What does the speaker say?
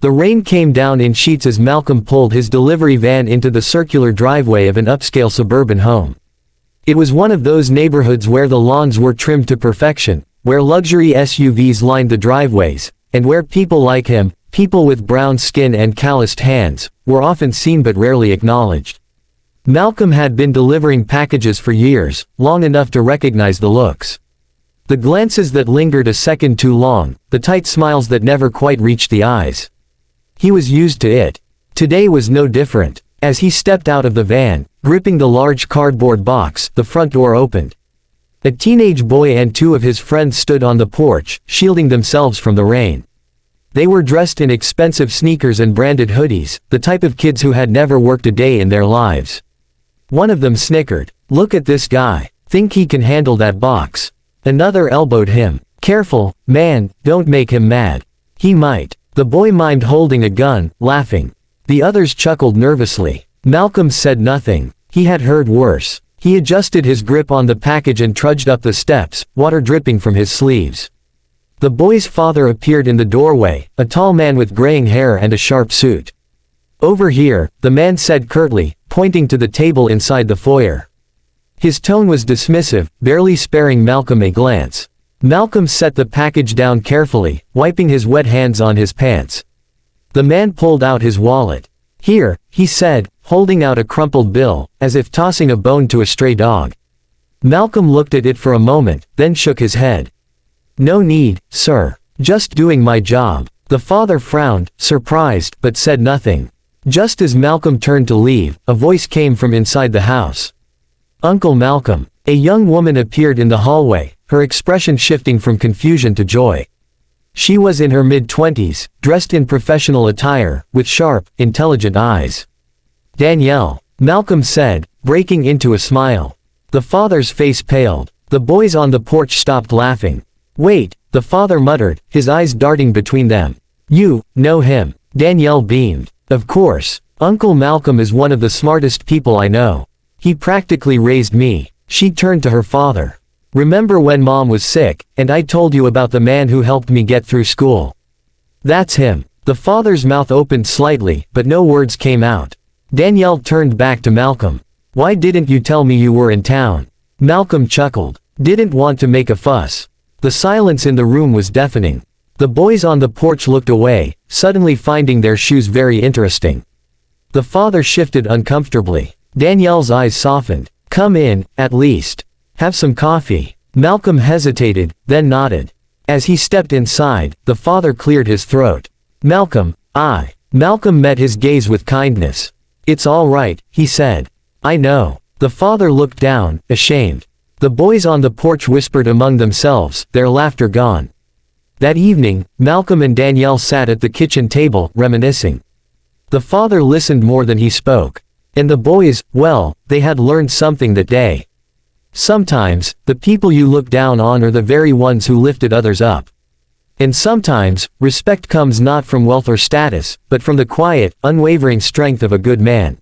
The rain came down in sheets as Malcolm pulled his delivery van into the circular driveway of an upscale suburban home. It was one of those neighborhoods where the lawns were trimmed to perfection, where luxury SUVs lined the driveways, and where people like him, people with brown skin and calloused hands, were often seen but rarely acknowledged. Malcolm had been delivering packages for years, long enough to recognize the looks. The glances that lingered a second too long, the tight smiles that never quite reached the eyes. He was used to it. Today was no different. As he stepped out of the van, gripping the large cardboard box, the front door opened. A teenage boy and two of his friends stood on the porch, shielding themselves from the rain. They were dressed in expensive sneakers and branded hoodies, the type of kids who had never worked a day in their lives. One of them snickered. "Look at this guy. Think he can handle that box?" Another elbowed him. "Careful, man, don't make him mad. He might." The boy mimed holding a gun, laughing. The others chuckled nervously. Malcolm said nothing. He had heard worse. He adjusted his grip on the package and trudged up the steps, water dripping from his sleeves. The boy's father appeared in the doorway, a tall man with graying hair and a sharp suit. "Over here," the man said curtly, pointing to the table inside the foyer. His tone was dismissive, barely sparing Malcolm a glance. Malcolm set the package down carefully, wiping his wet hands on his pants. The man pulled out his wallet. "Here," he said, holding out a crumpled bill, as if tossing a bone to a stray dog. Malcolm looked at it for a moment, then shook his head. "No need, sir. Just doing my job." The father frowned, surprised, but said nothing. Just as Malcolm turned to leave, a voice came from inside the house. "Uncle Malcolm." A young woman appeared in the hallway, her expression shifting from confusion to joy. She was in her mid-20s, dressed in professional attire, with sharp, intelligent eyes. "Danielle," Malcolm said, breaking into a smile. The father's face paled. The boys on the porch stopped laughing. "Wait," the father muttered, his eyes darting between them. "You know him?" Danielle beamed. "Of course. Uncle Malcolm is one of the smartest people I know. He practically raised me." She turned to her father. "Remember when Mom was sick, and I told you about the man who helped me get through school? That's him." The father's mouth opened slightly, but no words came out. Danielle turned back to Malcolm. "Why didn't you tell me you were in town?" Malcolm chuckled. "Didn't want to make a fuss." The silence in the room was deafening. The boys on the porch looked away, suddenly finding their shoes very interesting. The father shifted uncomfortably. Danielle's eyes softened. "Come in, at least. Have some coffee." Malcolm hesitated, then nodded. As he stepped inside, the father cleared his throat. "Malcolm, I." Malcolm met his gaze with kindness. "It's all right," he said. "I know." The father looked down, ashamed. The boys on the porch whispered among themselves, their laughter gone. That evening, Malcolm and Danielle sat at the kitchen table, reminiscing. The father listened more than he spoke. And the boys, well, they had learned something that day. Sometimes, the people you look down on are the very ones who lifted others up. And sometimes, respect comes not from wealth or status, but from the quiet, unwavering strength of a good man.